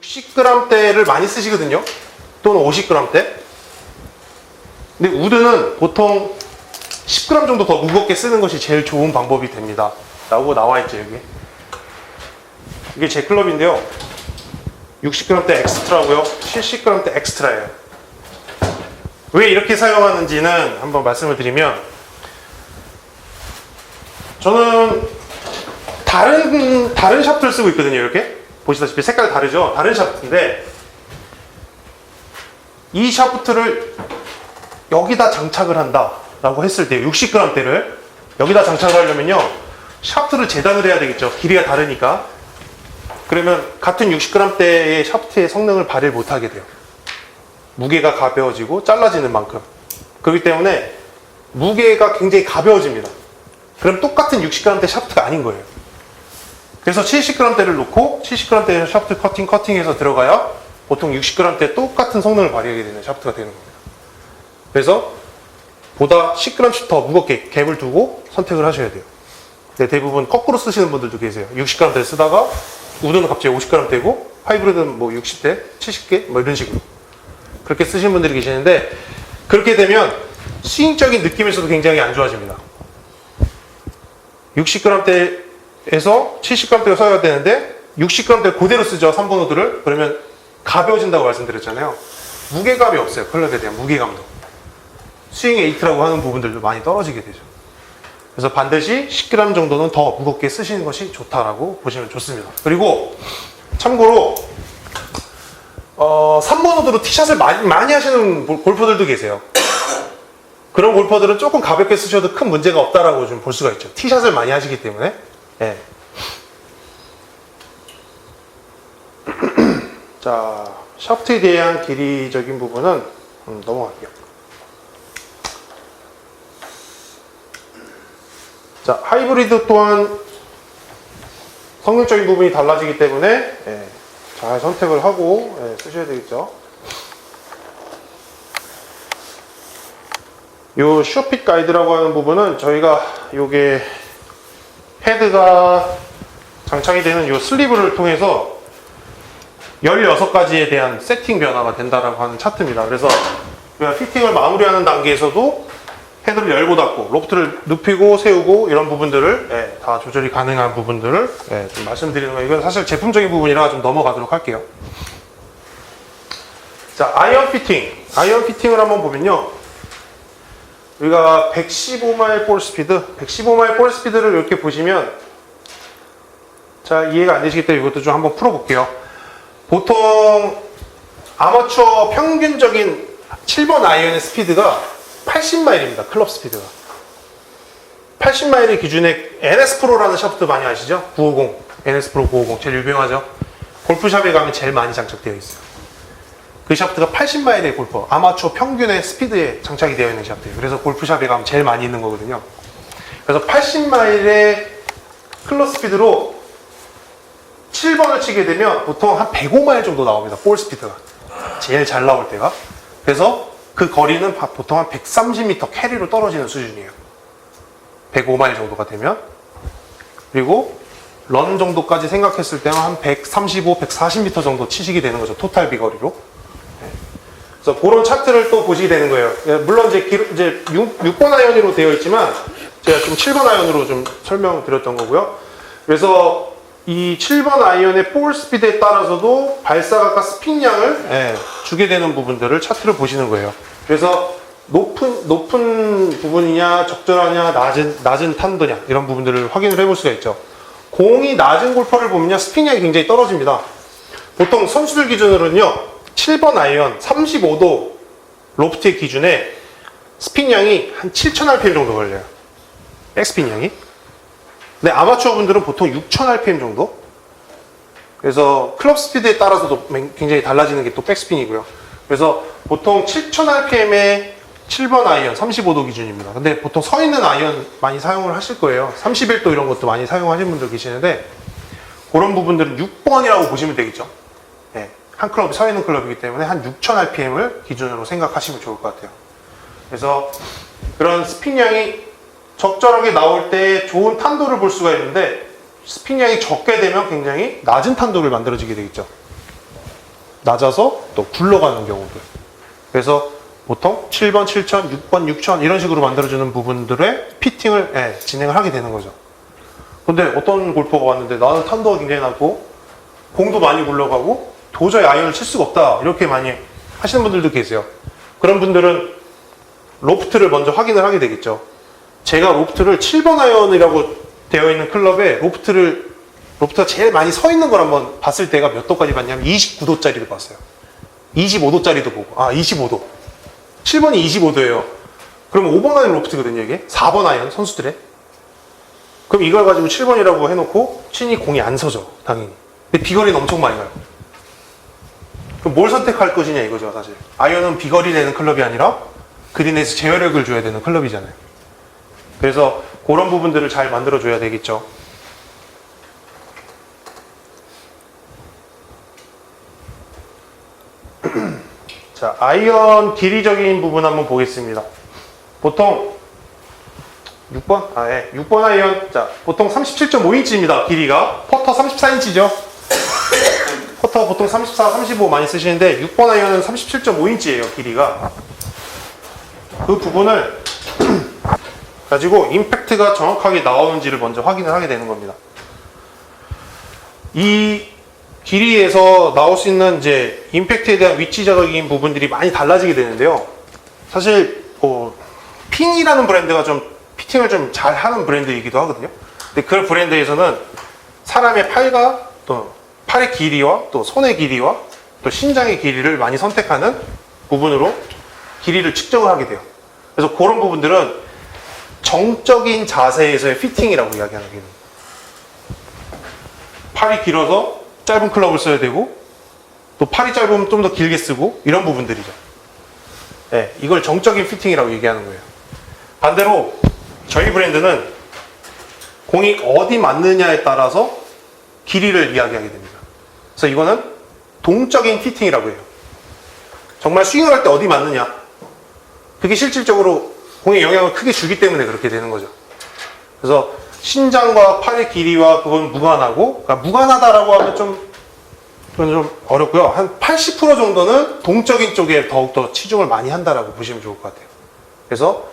60g대를 많이 쓰시거든요. 또는 50g대. 근데 우드는 보통 10g 정도 더 무겁게 쓰는 것이 제일 좋은 방법이 됩니다. 라고 나와있죠, 여기. 이게 제 클럽인데요. 60g대 엑스트라고요. 70g대 엑스트라예요. 왜 이렇게 사용하는지는 한번 말씀을 드리면, 저는 다른 샤프트를 쓰고 있거든요. 이렇게 보시다시피 색깔 다르죠. 다른 샤프트인데 이 샤프트를 여기다 장착을 한다 라고 했을 때 60g대를 여기다 장착을 하려면요, 샤프트를 재단을 해야 되겠죠. 길이가 다르니까. 그러면 같은 60g대의 샤프트의 성능을 발휘 못하게 돼요. 무게가 가벼워지고 잘라지는 만큼. 그렇기 때문에 무게가 굉장히 가벼워집니다. 그럼 똑같은 60g대 샤프트가 아닌 거예요. 그래서 70g대를 놓고 70g대 샤프트 커팅해서 들어가야 보통 60g대 똑같은 성능을 발휘하게 되는 샤프트가 되는 겁니다. 그래서 보다 10g씩 더 무겁게 갭을 두고 선택을 하셔야 돼요. 근데 대부분 거꾸로 쓰시는 분들도 계세요. 60g대 쓰다가 우드는 갑자기 50g 되고 하이브리드는 뭐 60대, 70개 뭐 이런 식으로 그렇게 쓰시는 분들이 계시는데, 그렇게 되면 스윙적인 느낌에서도 굉장히 안 좋아집니다. 60g대에서 70g대를 써야 되는데 60g대 그대로 쓰죠. 3번 우드를. 그러면 가벼워진다고 말씀드렸잖아요. 무게감이 없어요. 클럽에 대한 무게감도. 스윙 에이트라고 하는 부분들도 많이 떨어지게 되죠. 그래서 반드시 10g 정도는 더 무겁게 쓰시는 것이 좋다라고 보시면 좋습니다. 그리고 참고로 3번 우드로 티샷을 많이 하시는 골퍼들도 계세요. 그런 골퍼들은 조금 가볍게 쓰셔도 큰 문제가 없다라고 좀 볼 수가 있죠. 티샷을 많이 하시기 때문에. 네. 자, 샤프트에 대한 길이적인 부분은 넘어갈게요. 자, 하이브리드 또한 성능적인 부분이 달라지기 때문에 잘 선택을 하고 쓰셔야 되겠죠. 요 슈어핏 가이드라고 하는 부분은 저희가 요게 헤드가 장착이 되는 요 슬리브를 통해서 16가지에 대한 세팅 변화가 된다라고 하는 차트입니다. 그래서 피팅을 마무리하는 단계에서도 헤드를 열고 닫고 로프트를 눕히고 세우고 이런 부분들을 다 조절이 가능한 부분들을 좀 말씀드리는 거예요. 이건 사실 제품적인 부분이라 좀 넘어가도록 할게요. 자, 아이언 피팅을 한번 보면요, 우리가 115마일 볼 스피드, 115마일 볼 스피드를 이렇게 보시면 잘 이해가 안 되시기 때문에 이것도 좀 한번 풀어볼게요. 보통 아마추어 평균적인 7번 아이언의 스피드가 80마일입니다. 클럽 스피드가. 80마일의 기준에 NS 프로라는 샤프트 많이 아시죠? 950. NS 프로 950. 제일 유명하죠? 골프샵에 가면 제일 많이 장착되어 있어요. 그 샤프트가 80마일의 골퍼, 아마추어 평균의 스피드에 장착이 되어 있는 샤프트예요. 그래서 골프샵에 가면 제일 많이 있는 거거든요. 그래서 80마일의 클럽 스피드로 7번을 치게 되면 보통 한 105마일 정도 나옵니다. 볼 스피드가. 제일 잘 나올 때가. 그래서 그 거리는 보통 한 130m 캐리로 떨어지는 수준이에요. 105마일 정도가 되면. 그리고 런 정도까지 생각했을 때는 한 135, 140m 정도 치시게 되는 거죠. 토탈 비거리로. 그래서 그런 차트를 또 보시게 되는 거예요. 물론 이제 6번 아이언으로 되어 있지만 제가 좀 7번 아이언으로 좀 설명드렸던 거고요. 그래서 이 7번 아이언의 볼 스피드에 따라서도 발사각과 스핀량을 주게 되는 부분들을 차트를 보시는 거예요. 그래서 높은 부분이냐, 적절하냐, 낮은 탄도냐 이런 부분들을 확인을 해볼 수가 있죠. 공이 낮은 골퍼를 보면요, 스핀량이 굉장히 떨어집니다. 보통 선수들 기준으로는요, 7번 아이언 35도 로프트의 기준에 스핀량이 한 7000rpm 정도 걸려요. 백스핀량이. 근데 아마추어 분들은 보통 6000rpm 정도. 그래서 클럽 스피드에 따라서도 굉장히 달라지는 게 또 백스핀이고요. 그래서 보통 7000rpm의 7번 아이언 35도 기준입니다. 근데 보통 서 있는 아이언 많이 사용을 하실 거예요. 31도 이런 것도 많이 사용하시는 분들 계시는데 그런 부분들은 6번이라고 보시면 되겠죠. 네. 한 클럽이 서 있는 클럽이기 때문에 한 6000rpm을 기준으로 생각하시면 좋을 것 같아요. 그래서 그런 스핀량이 적절하게 나올 때 좋은 탄도를 볼 수가 있는데 스핀량이 적게 되면 굉장히 낮은 탄도를 만들어지게 되겠죠. 낮아서 또 굴러가는 경우들. 그래서 보통 7번, 7천, 6번, 6천 이런 식으로 만들어주는 부분들의 피팅을 진행을 하게 되는 거죠. 근데 어떤 골퍼가 왔는데 나는 탄도가 굉장히 낮고 공도 많이 굴러가고 도저히 아이언을 칠 수가 없다 이렇게 많이 하시는 분들도 계세요. 그런 분들은 로프트를 먼저 확인을 하게 되겠죠. 제가 로프트를 7번 아이언이라고 되어 있는 클럽에 로프트가 제일 많이 서 있는 걸 한번 봤을 때가 몇 도까지 봤냐면 29도짜리를 봤어요. 25도짜리도 보고 25도 7번이 25도예요. 그럼 5번 아이언 로프트거든요. 이게 4번 아이언 선수들의. 그럼 이걸 가지고 7번이라고 해놓고 치니 공이 안 서죠. 당연히. 근데 비거리는 엄청 많이 가요. 그럼 뭘 선택할 것이냐 이거죠. 사실 아이언은 비거리 내는 클럽이 아니라 그린에서 제어력을 줘야 되는 클럽이잖아요. 그래서 그런 부분들을 잘 만들어줘야 되겠죠. 자, 아이언 길이적인 부분 한번 보겠습니다. 보통 6번? 6번 아이언. 자, 보통 37.5인치입니다. 길이가. 퍼터 34인치죠. 퍼터 보통 34, 35 많이 쓰시는데 6번 아이언은 37.5인치예요. 길이가. 그 부분을 가지고 임팩트가 정확하게 나오는지를 먼저 확인을 하게 되는 겁니다. 이 길이에서 나올 수 있는 이제 임팩트에 대한 위치적인 부분들이 많이 달라지게 되는데요. 사실 핀이라는 브랜드가 좀 피팅을 좀 잘하는 브랜드이기도 하거든요. 근데 그 브랜드에서는 사람의 팔과 또 팔의 길이와 또 손의 길이와 또 신장의 길이를 많이 선택하는 부분으로 길이를 측정을 하게 돼요. 그래서 그런 부분들은 정적인 자세에서의 피팅이라고 이야기하는 게 팔이 길어서 짧은 클럽을 써야 되고 또 팔이 짧으면 좀 더 길게 쓰고 이런 부분들이죠. 네, 이걸 정적인 피팅이라고 얘기하는 거예요. 반대로 저희 브랜드는 공이 어디 맞느냐에 따라서 길이를 이야기하게 됩니다. 그래서 이거는 동적인 피팅이라고 해요. 정말 스윙을 할 때 어디 맞느냐, 그게 실질적으로 공에 영향을 크게 주기 때문에 그렇게 되는 거죠. 그래서 신장과 팔의 길이와 그건 무관하고, 그러니까 무관하다라고 하면 그건 좀 어렵고요. 한 80% 정도는 동적인 쪽에 더욱더 치중을 많이 한다라고 보시면 좋을 것 같아요. 그래서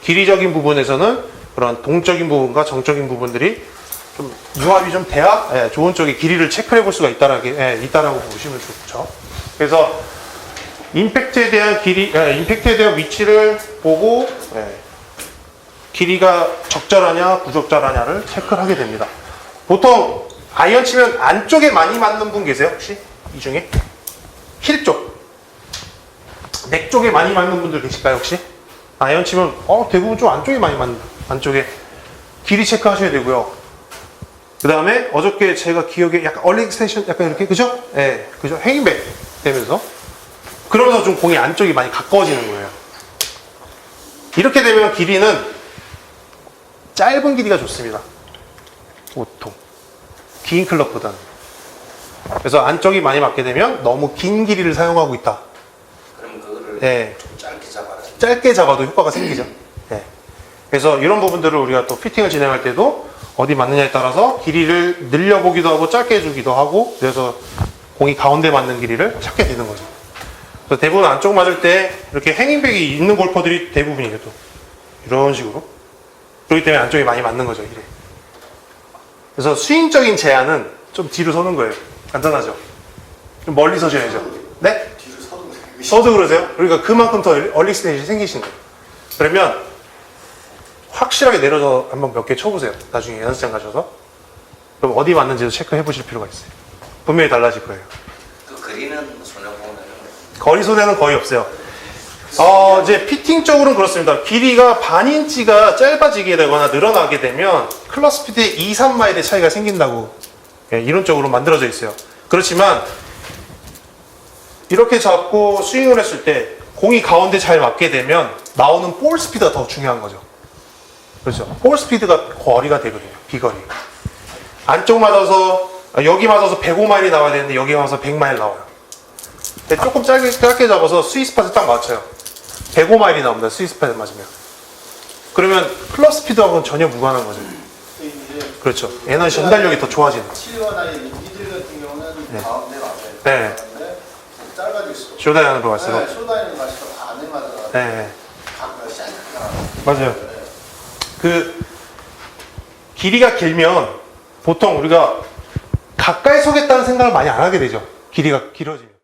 길이적인 부분에서는 그런 동적인 부분과 정적인 부분들이 좀 융합이 좀 돼야 좋은 쪽에 길이를 체크해 볼 수가 있다라고 보시면 좋죠. 그래서 임팩트에 대한 임팩트에 대한 위치를 보고 길이가 적절하냐 부적절하냐를 체크를 하게 됩니다. 보통 아이언 치면 안쪽에 많이 맞는 분 계세요? 혹시 이 중에? 힐 쪽, 넥 쪽에 많이 맞는 분들 계실까요? 혹시? 아이언 치면 대부분 좀 안쪽에 많이 맞는, 안쪽에 길이 체크하셔야 되고요. 그 다음에 어저께 제가 기억에 약간 얼리 익스텐션 약간 이렇게, 그죠? 네, 그죠? 행잉백 되면서 그러면서 좀 공이 안쪽이 많이 가까워지는 거예요. 이렇게 되면 길이는 짧은 길이가 좋습니다. 보통 긴 클럽보다는. 그래서 안쪽이 많이 맞게 되면 너무 긴 길이를 사용하고 있다. 그럼 그거를 좀 짧게 잡아라. 짧게 잡아도 효과가 생기죠. 그래서 이런 부분들을 우리가 또 피팅을 진행할 때도 어디 맞느냐에 따라서 길이를 늘려보기도 하고 짧게 해주기도 하고, 그래서 공이 가운데 맞는 길이를 찾게 되는 거죠. 그래서 대부분 안쪽 맞을 때 이렇게 행잉백이 있는 골퍼들이 대부분이에요. 또 이런 식으로. 그렇기 때문에 안쪽이 많이 맞는 거죠. 이래. 그래서 스윙적인 제한은 좀 뒤로 서는 거예요. 간단하죠. 좀 멀리 서셔야죠. 네? 뒤로 서도 그러세요? 그러니까 그만큼 더 얼리 스테이지 생기시는 거예요. 그러면 확실하게 내려서 한번 몇 개 쳐보세요. 나중에 연습장 가셔서. 그럼 어디 맞는지도 체크해 보실 필요가 있어요. 분명히 달라질 거예요. 그 그리는 손해보는 거리 손해는 거의 없어요. 이제 피팅적으로는 그렇습니다. 길이가 반 인치가 짧아지게 되거나 늘어나게 되면 클럽 스피드에 2, 3마일의 차이가 생긴다고 이론적으로 만들어져 있어요. 그렇지만 이렇게 잡고 스윙을 했을 때 공이 가운데 잘 맞게 되면 나오는 볼 스피드가 더 중요한 거죠. 그렇죠. 볼 스피드가 거리가 되거든요. 비거리. 안쪽 맞아서 여기 맞아서 105마일이 나와야 되는데 여기 맞아서 100마일 나와요. 조금 짧게 잡아서 스위스팟을 딱 맞춰요. 105마일이 나옵니다. 스위스팟을 맞으면. 그러면 클럽 스피드하고는 전혀 무관한 거죠. 그렇죠. 에너지 전달력이 더 좋아지는. 7번 아이 미들 같은 경우는 가운데 맞아요. 네. 짧아질수록. 쇼다이언으로 갈수록. 네, 쇼다이언 갈수록 안에마다 네. 각각 샤이크가 맞아요. 그 길이가 길면 보통 우리가 가까이 서겠다는 생각을 많이 안 하게 되죠. 길이가 길어지면.